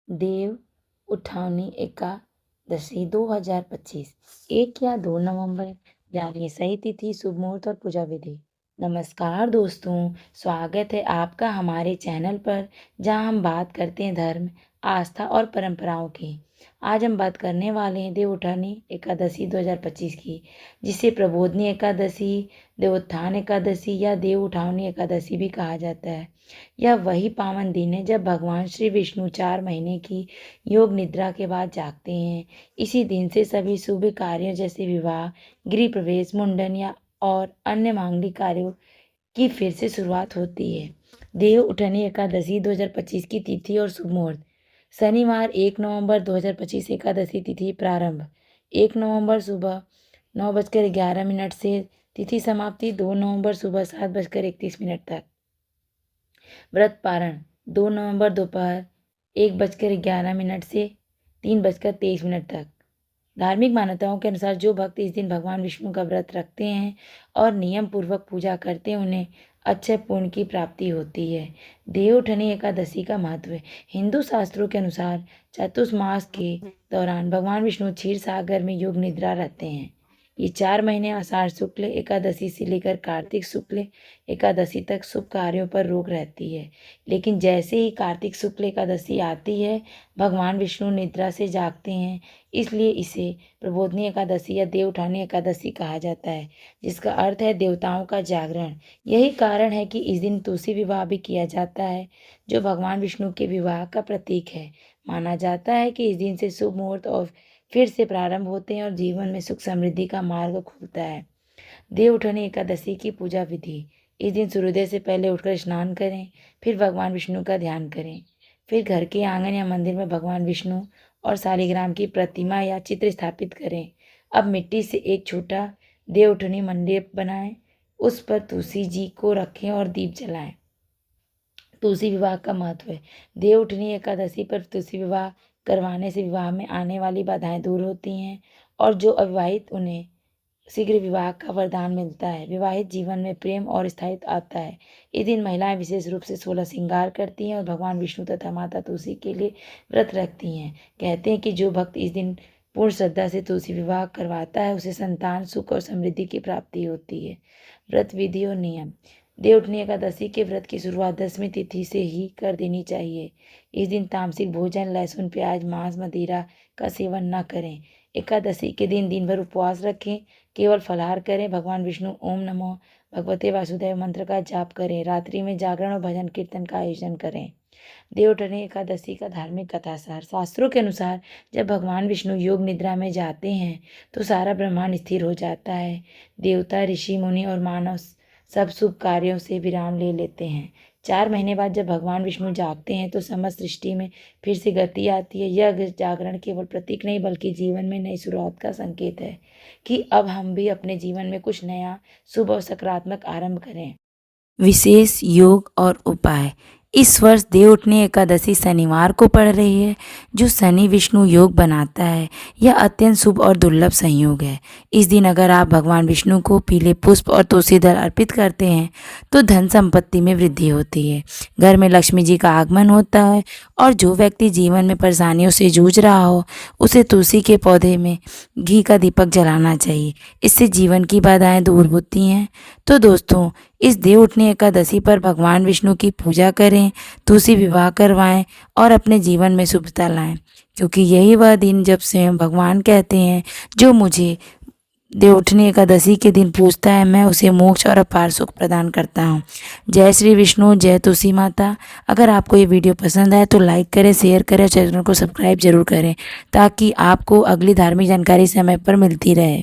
देव उठानी एकादशी 2025 1 या 2 नवंबर। जानिए सही तिथि, शुभ मुहूर्त और पूजा विधि। नमस्कार दोस्तों, स्वागत है आपका हमारे चैनल पर, जहां हम बात करते हैं धर्म, आस्था और परंपराओं की। आज हम बात करने वाले हैं देव उठानी एकादशी 2025 की, जिसे प्रबोधनी एकादशी, देवोत्थान एकादशी या देव उठानी एकादशी भी कहा जाता है। यह वही पावन दिन है जब भगवान श्री विष्णु 4 महीने की योग निद्रा के बाद जागते हैं। इसी दिन से सभी शुभ कार्यों जैसे विवाह, गृह प्रवेश, मुंडन या और अन्य मांगलिक कार्यों की फिर से शुरुआत होती है। देव उठनी एकादशी 2025 की तिथि और शुभ मुहूर्त। शनिवार 1 नवंबर 2025 एकादशी तिथि प्रारंभ 1 नवंबर सुबह 9:11 से। तिथि समाप्ति 2 नवंबर सुबह 7:31 तक। व्रत पारण 2 नवंबर दोपहर 1:11 से 3:23 तक। धार्मिक मान्यताओं के अनुसार जो भक्त इस दिन भगवान विष्णु का व्रत रखते हैं और नियम पूर्वक पूजा करते हैं, उन्हें अक्षय पुण्य की प्राप्ति होती है। देवउठनी एकादशी का महत्व है। हिंदू शास्त्रों के अनुसार चतुर्मास के दौरान भगवान विष्णु क्षीर सागर में योग निद्रा रहते हैं। ये 4 महीने आषाढ़ शुक्ल एकादशी से लेकर कार्तिक शुक्ल एकादशी तक शुभ कार्यों पर रोक रहती है। लेकिन जैसे ही कार्तिक शुक्ल एकादशी आती है, भगवान विष्णु निद्रा से जागते हैं, इसलिए इसे प्रबोधनी एकादशी या देव उठानी एकादशी कहा जाता है, जिसका अर्थ है देवताओं का जागरण। यही कारण है कि इस दिन तुलसी विवाह भी किया जाता है, जो भगवान विष्णु के विवाह का प्रतीक है। माना जाता है कि इस दिन से शुभ मुहूर्त और फिर से प्रारंभ होते हैं और जीवन में सुख समृद्धि का मार्ग खुलता है। देव उठनी एकादशी की पूजा विधि। इस दिन सूर्योदय से पहले उठकर स्नान करें, फिर भगवान विष्णु का ध्यान करें। फिर घर के आंगन या मंदिर में भगवान विष्णु और शालिग्राम की प्रतिमा या चित्र स्थापित करें। अब मिट्टी से एक छोटा देव उठनी मंडप बनाएं, उस पर तुलसी जी को रखें और दीप जलाएं। तुलसी विवाह का महत्व है। देव उठनी एकादशी पर तुलसी विवाह करवाने से विवाह में आने वाली बाधाएं दूर होती हैं और जो अविवाहित उन्हें शीघ्र विवाह का वरदान मिलता है। विवाहित जीवन में प्रेम और स्थायित्व आता है। इस दिन महिलाएं विशेष रूप से 16 श्रृंगार करती हैं और भगवान विष्णु तथा माता तुलसी के लिए व्रत रखती हैं। कहते हैं कि जो भक्त इस दिन पूर्ण श्रद्धा से तुलसी विवाह करवाता है, उसे संतान, सुख और समृद्धि की प्राप्ति होती है। व्रत विधि और नियम। देवउठनी एकादशी के व्रत की शुरुआत 10वीं तिथि से ही कर देनी चाहिए। इस दिन तामसिक भोजन, लहसुन, प्याज, मांस, मदिरा का सेवन न करें। एकादशी के दिन भर उपवास रखें, केवल फलाहार करें। भगवान विष्णु ओम नमो भगवते वासुदेव मंत्र का जाप करें। रात्रि में जागरण और भजन कीर्तन का आयोजन करें। देवउठनी एकादशी का धार्मिक कथासार। शास्त्रों के अनुसार जब भगवान विष्णु योग निद्रा में जाते हैं तो सारा ब्रह्मांड स्थिर हो जाता है। देवता, ऋषि, मुनि और मानव सब शुभ कार्यों से विराम ले लेते हैं। 4 महीने बाद जब भगवान विष्णु जागते हैं तो समस्त सृष्टि में फिर से गति आती है। यह जागरण केवल प्रतीक नहीं बल्कि जीवन में नई शुरुआत का संकेत है कि अब हम भी अपने जीवन में कुछ नया, शुभ और सकारात्मक आरंभ करें। विशेष योग और उपाय। इस वर्ष देवउठनी एकादशी शनिवार को पड़ रही है, जो शनि विष्णु योग बनाता है। यह अत्यंत शुभ और दुर्लभ संयोग है। इस दिन अगर आप भगवान विष्णु को पीले पुष्प और तुलसी दल अर्पित करते हैं तो धन संपत्ति में वृद्धि होती है, घर में लक्ष्मी जी का आगमन होता है और जो व्यक्ति जीवन में परेशानियों से जूझ रहा हो, उसे तुलसी के पौधे में घी का दीपक जलाना चाहिए। इससे जीवन की बाधाएं दूर होती हैं। तो दोस्तों, इस देवउठनी एकादशी पर भगवान विष्णु की पूजा करें, तुलसी विवाह करवाएं और अपने जीवन में शुभता लाएं, क्योंकि यही वह दिन जब स्वयं भगवान कहते हैं, जो मुझे देवउठनी एकादशी के दिन पूजता है, मैं उसे मोक्ष और अपार सुख प्रदान करता हूँ। जय श्री विष्णु, जय तुलसी माता। अगर आपको ये वीडियो पसंद आए तो लाइक करें, शेयर करें और चैनल को सब्सक्राइब जरूर करें, ताकि आपको अगली धार्मिक जानकारी समय पर मिलती रहे।